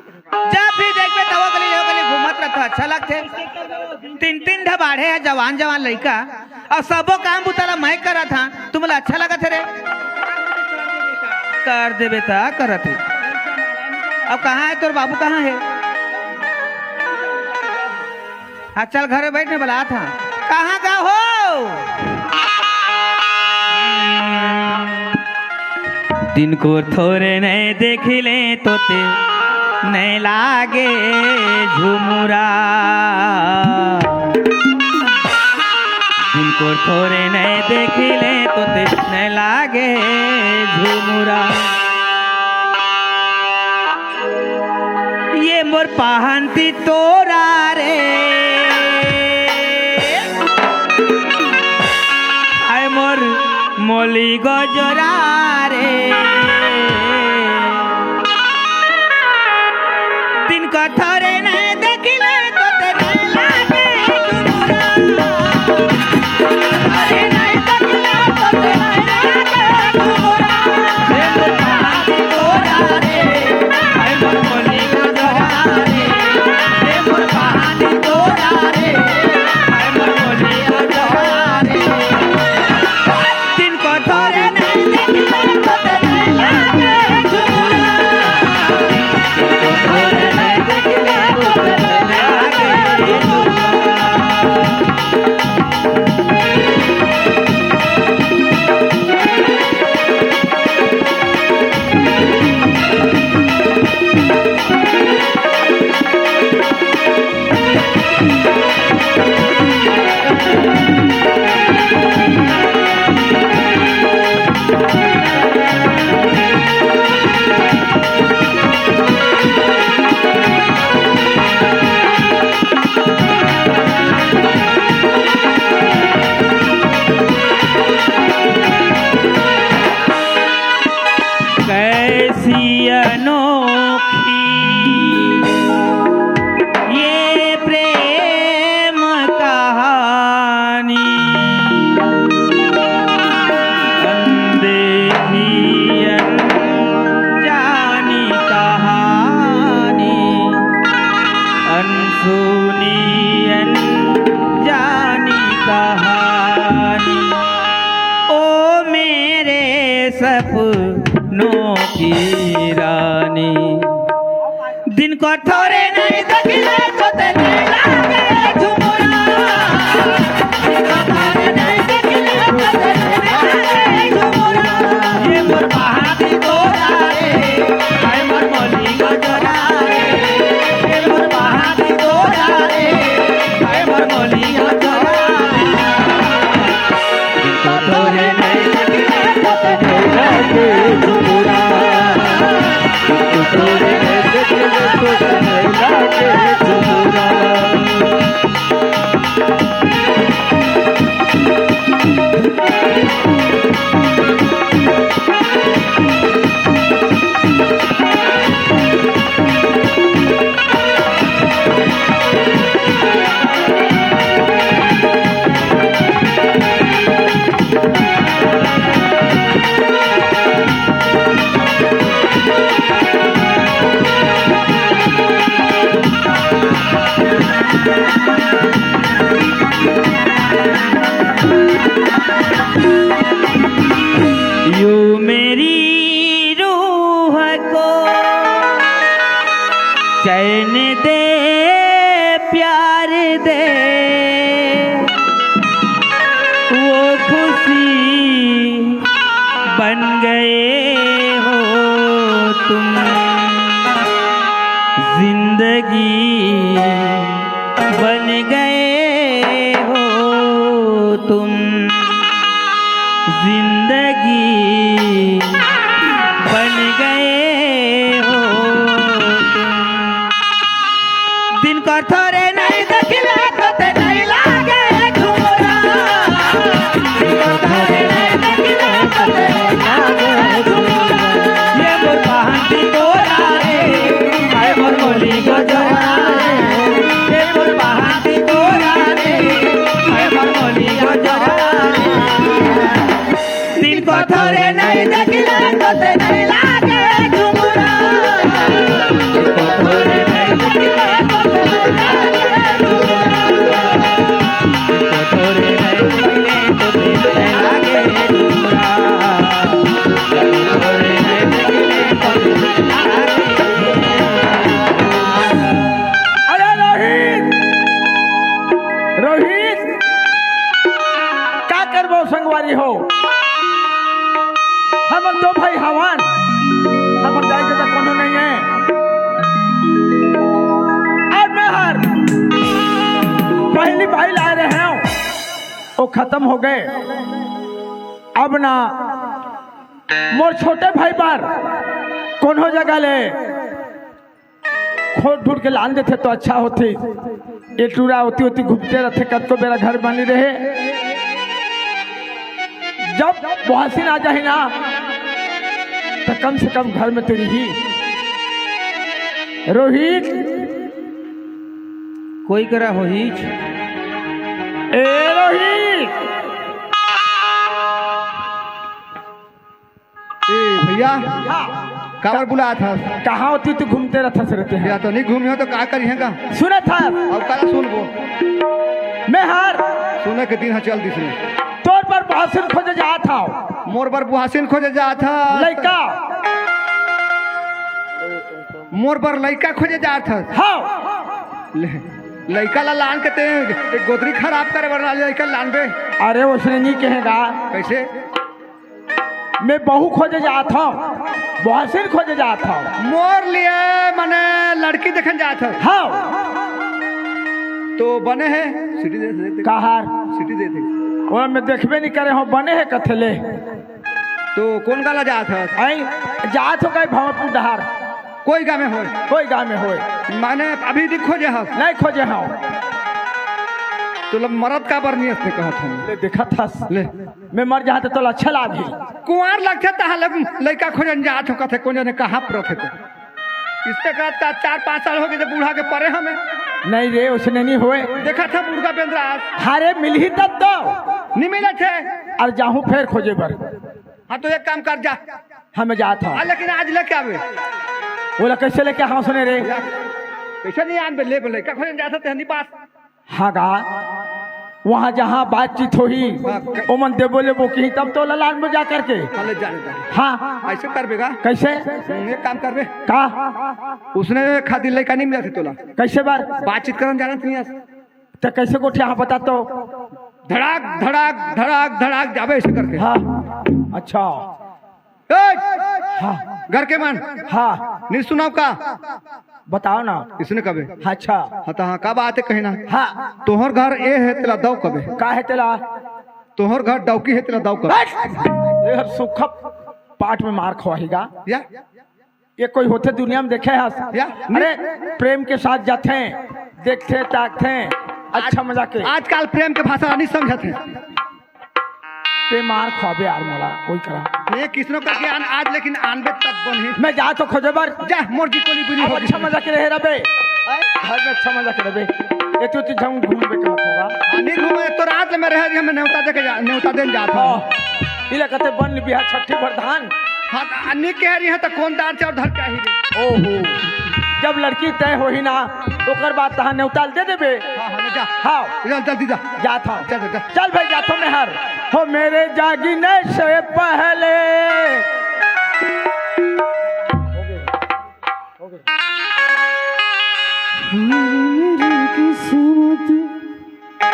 जब भी देखबे तब गली घूमत रहता अच्छा लगते। तीन तीन ढबाढ़े है जवान जवान लड़का और सबो काम बुताला मैं करा था तुम्हें अच्छा लगा थे रे कर दे बेटा करत है। अब कहाँ है तोर बाबू कहाँ है? हाँ चल घरे बैठने बुला था कहाँ का हो? दिन को थोड़े नहीं देख ले तोते नहीं लागे झुमुरा। दिन को थोड़े नहीं देख ले तोते नहीं लागे झुमुरा। ये मोर पहनती तोरा रे आय मोर मोली गजरा रे। दिन को थोड़े नहीं देखले तो तेरे लागे झुमुरा। थोड़े नहीं देखले तो तेरे लागे झुमुरा। ये मोर पहनती तोरा रे आय मोर मोली गजरा रे। ये मोर पहनती तोरा रे आय मोर मोली गजरा रे। दिन को थोड़े नहीं देखले तो तेरे लागे झुमुरा। थोड़े नहीं देखले तो तेरे लागे झुमुरा। कैसी अनोखी ये प्रेम कहानी। अनदेखी अनजानी कहानी। अनसुनी अनजानी कहानी। ओ मेरे सपनों की रानी। दिन को थोड़े नहीं देखले तो तेरे लागे झुमुरा। दिन को थोड़े नहीं देखले तो तेरे लागे झुमुरा। ये मोर पहनती तोरा रे आय मोर मोली गजरा रे। ये मोर पहनती तोरा रे आय मोर मोली गजरा रे। दिन को थोड़े नहीं देखले तो तेरे लागे झुमुरा। थोड़े नहीं देखले तो तेरे लागे झुमुरा। यू मेरी रूह को चैन दे प्यार दे। वो खुशी बन गए हो तुम। जिंदगी बन गए हो तुम। जिंदगी बन गए हो तुम। दिन को थोड़े नहीं देखले तो तेरे लागे झुमुरा। दिन को थोड़े नहीं देखले तो तेरे लागे झुमुरा। ये मोर पहनती तोरा रे आय मोर मोली गजरा रे। ये मोर पहनती तोरा रे आय मोर मोली गजरा रे। दिन को थोड़े नहीं देखले तो तेरे लागे झुमुरा। दिन को वो खत्म हो गए। अब ना मोर छोटे भाई बार कौन हो जगह ले खोद ढूंढ के लान देते तो अच्छा होती। ये टूरा होती होती घूमते रहते, कद को मेरा घर बनी रहे। जब बुहासिन आ जाए ना तो कम से कम घर में तेरी ही रोहित कोई करा हो हीच। ए रोहित भैया काबर बुलाया था? कहाँ होती तू घूमते रहता से रहते या हैं? तो नहीं घूमी हो तो का करिएगा? सुना था अब काला सुन वो मैं हार सुने के दिन चल दिस तौर पर बुहासिन खोजे जा था। मोर पर बुहासिन खोजे जा था। लड़का मोर पर लड़का खोजे जा था। हाँ लड़का ला लान के ते गोदरी खराब करे वरना लड़का लान बे। अरे उसने नहीं कहेगा कैसे? मैं बहू खोजे जा था, बुहासिन खोजे जा था। मोर लिए मने लड़की देखन जा था। हाँ तो बने है सिटी दे कहार सिटी दे थे। और मैं देखबे नहीं करे हो बने है कथले। तो कौन गाला जा था? आई जात हो गए भंवरपुर डहार। कोई गाँव में हो? कोई गाँव में होए माने अभी नहीं खोजे हो? नहीं खोजे हो। तो लब मरद का बरनियत से कहा था ले देखा था ले मैं मर जाते तो अच्छा लागी। कुंवार लगते ता लड़का खोजन जात हो कथे कौन जाने कहाँ पर थे। इसके बाद का 4-5 साल हो गए बूढ़ा के परे हमें नहीं रे उसने नहीं हुए। देखा था मुर्गा बेंद्रा हारे मिल ही तब तो नहीं मिले थे। और जाहू फिर खोजे बर। हाँ तो एक काम कर जा। हमें जात हो लेकिन आज लेके आवे बोला कैसे लेके हाँ सुने रे कैसे नहीं आन ले लड़का खोजन जाता थे हनी पास। हाँ गा वहाँ जहाँ बातचीत हुई ओमन दे बोले वो की तब तो ललान में जा करके ले जाने हाँ ऐसे कर बेगा। कैसे एक काम कर बे का उसने खातिर लड़का नहीं मिला थे तोला कैसे बार बातचीत करन जाना थी तो कैसे को यहाँ बता तो धड़ाक धड़ाक धड़ाक धड़ाक जावे ऐसे करके। हाँ अच्छा हाँ घर के मन हाँ नहीं सुनाओ का बताओ ना इसने कबे अच्छा हाँ तो हाँ का बात है कहना हाँ तोहर घर ए है तेरा दाव कबे का है तेरा तोहर घर डौकी है तेरा दाव कबे ये सूखा पाट में मार खवाएगा या ये कोई होते दुनिया में देखे है या अरे प्रेम के साथ जाते हैं देखते ताकते अच्छा मजा के आजकल प्रेम के भाषा नहीं समझते ते मार खवाबे यार मोला कोई करा ये किसनो का ज्ञान आज लेकिन आनबे तब बन है। मैं जा तो खोजे बर जा मोर जी कोली बुरी हो अच्छा मजा के रहे रबे घर में अच्छा मजा के रबे ये तो तुझे घूमबे का होगा नहीं घूमे तो रात में रह हम नेवता देके जा नेवता देन जात हो इला कहते बन बिहार छठी प्रधान। हाँ अन्य कह रही है तो कौन दार चार धर क्या ही ओहो जब लड़की तय हो ही ना ओकर बाद तहां नेवताल दे देबे। हाँ जा हाँ जल्दी जा जा था चल चल भाई जा तो मैं हर हो मेरे जागने से पहले मेरी किसी